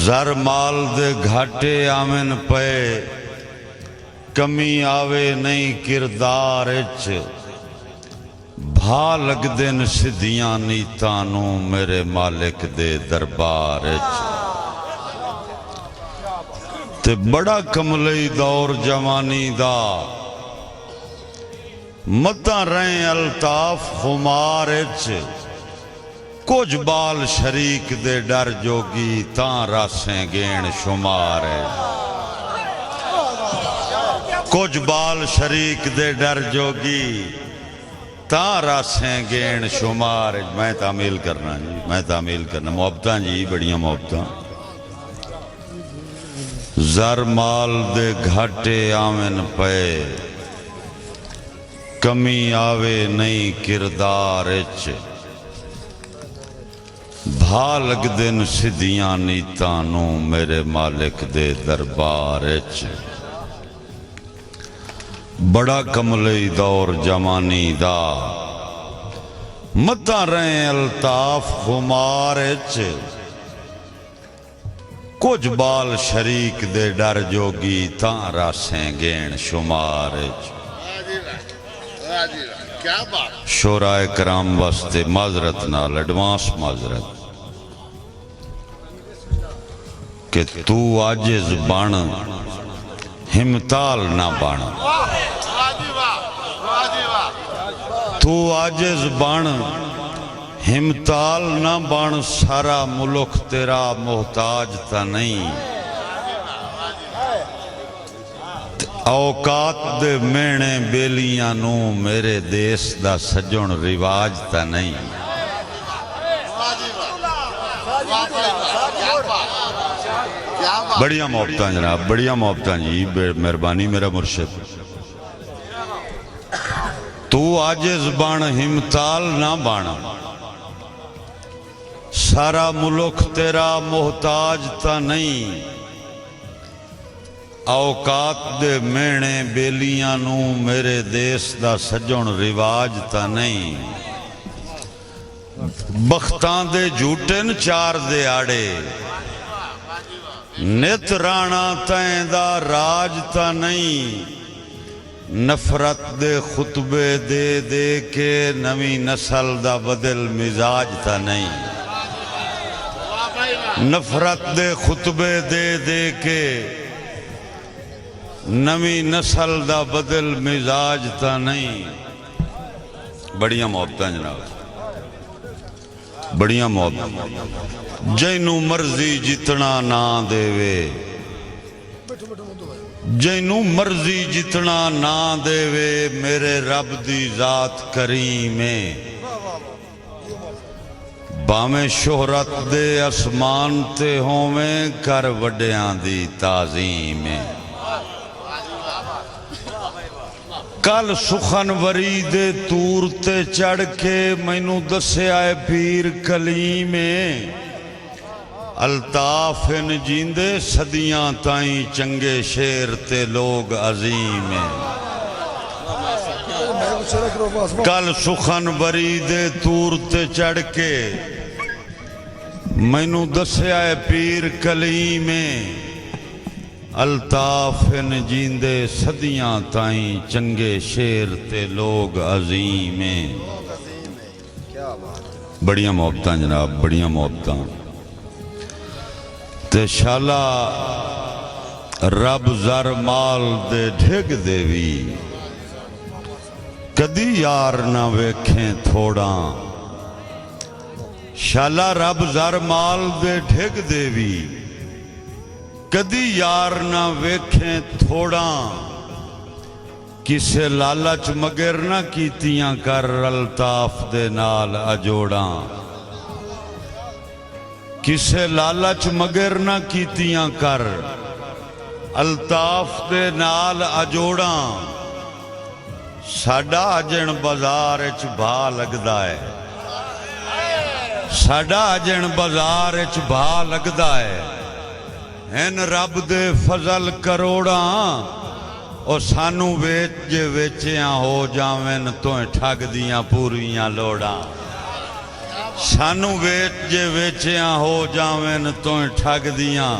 زر مال دے گھاٹے آمن پے کمی آوے نہیں کردار اچ بھا لگ دن سدیاں نیتانوں میرے مالک دے دربار اچ تے بڑا کملئی دور جوانی دا متاں رہیں الطاف خمار اچ کچھ بال شریک دے ڈر جوگی تاں راسیں گین شمار ہے کچھ بال شریک دے ڈر جوگی تاں راسیں گین شمار ہے میں تعمیل کرنا جی میں تعمیل کرنا محبتاں جی بڑیاں محبتاں زر مال دے گھاٹے آمن پے کمی آوے نہیں کردار اچ بھا لگ دن سدیاں نیتانوں میرے مالک دے دربار اچ بڑا کملئی دور جوانی دا متاں رہیں الطاف خمار اچ کچھ بال شریک دے ڈر جوگی تاں راسیں گین شمار اچ شورائے کرام واسطے معذرت نال ایڈوانس معذرت کہ تو عاجز بن ہمتال نہ بن تو عاجز بن ہمتال نہ بن سارا ملک تیرا محتاج تا نہیں اوقات دے مینے بیلیاں نو میرے دیس دا سجن رواج تا نہیں بڑیاں محبتاں جناب بڑیاں محبتاں جی مہربانی میرا مرشد تو عاجز بن ہمتال نہ بن سارا ملک تیرا محتاج تا نہیں اوقات دے مینے بیلیاں نو میرے دیس دا سجن رواج تا نہیں بختان دے جھوٹن چار دے آڑے نت رانا تائیں دا راج تا نہیں نفرت دے خطبے دے دے کے نوی نسل دا بدل مزاج تا نہیں نفرت دے خطبے دے دے کے نوی نسل دا بدل مزاج تا نہیں بڑیاں محبتاں جناب بڑیاں محبتاں جینوں مرضی جتنا نہ دے وے جینوں مرضی جتنا نہ دے وے میرے رب دی ذات کریم بامیں شہرت دے اسمان تے ہوویں کر وڈیاں دی تعظیم کل سخن وری دے تور تے چڑھ کے مینوں دسے آئے پیر کلیم الطاف ان جیندے صدیاں تائیں چنگے شیر تے لوگ عظیم کل سخن وری دے تور تے چڑھ کے مینوں دسے آئے پیر کلیم الطاف ان جیندے صدیاں تائیں چنگے شیر تے لوگ عظیم بڑیاں محبتاں جناب بڑیاں محبتاں تے شالا رب زر مال دے ڈھگ دے وی کدی یار نہ ویکھیں تھوڑا شالا رب زر مال دے ڈھگ دے وی کدی یار نہ ویکھیں تھوڑا کسے لالچ مگر نہ کیتیاں کر الطاف دے نال اجوڑاں کسے لالچ مگر نہ کیتیاں کر الطاف دے نال اجوڑاں ساڈا اجن بازار اچ بھا لگدا ہے ساڈا اجن بازار اچ بھا لگدا ہے این رب دے فضل کروڑاں او سانو ویچ جے ویچیاں ہو جاویں تویں ٹھگ دیاں پوریاں لوڑاں سانو ویچ جے ویچیاں ہو جاویں تو ٹھگ دیاں